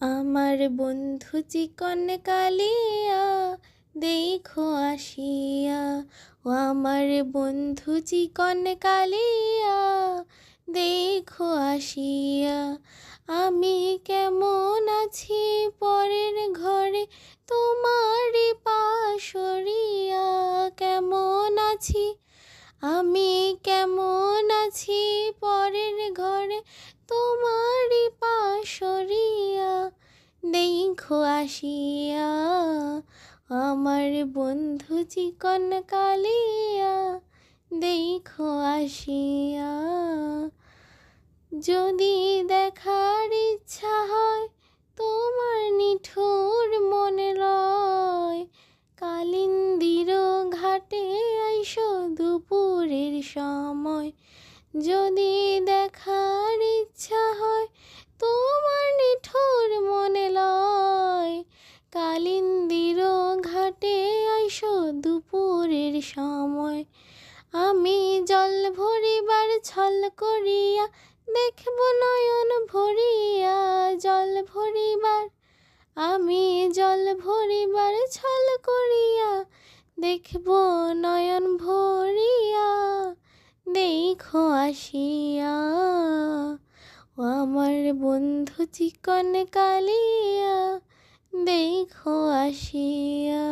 আমার বন্ধু চিকন কালিয়া দেখো আসিয়া, ও আমার বন্ধু চিকন কালিয়া দেখো আসিয়া। আমি কেমন আছি পরের ঘরে তোমারই পাশরিয়া, কেমন আছি আমি কেমন আছি পরের ঘরে তোমারই পাশরিয়া দেখো আসিয়া। আমার বন্ধু চিকন কালিয়া দেখো আসিয়া। যদি দেখার ইচ্ছা হয় তোমার নিঠুর মনে লয়, কালিন্দির ঘাটে আইসো দুপুরের সময়। যদি দেখার ইচ্ছা হয় তোমার নিঠুর মনে লয়, কালিন্দির ঘাটে আইসো দুপুরের সময়। আমি জল ভরিবার ছল করিয়া দেখব নয়ন ভরিয়া, জল ভরিবার আমি জল ভরিবার ছল করিয়া দেখব নয়ন ভরিয়া দেখো আসিয়া। ও আমার বন্ধু চিকন কালিয়া দেখো আসিয়া।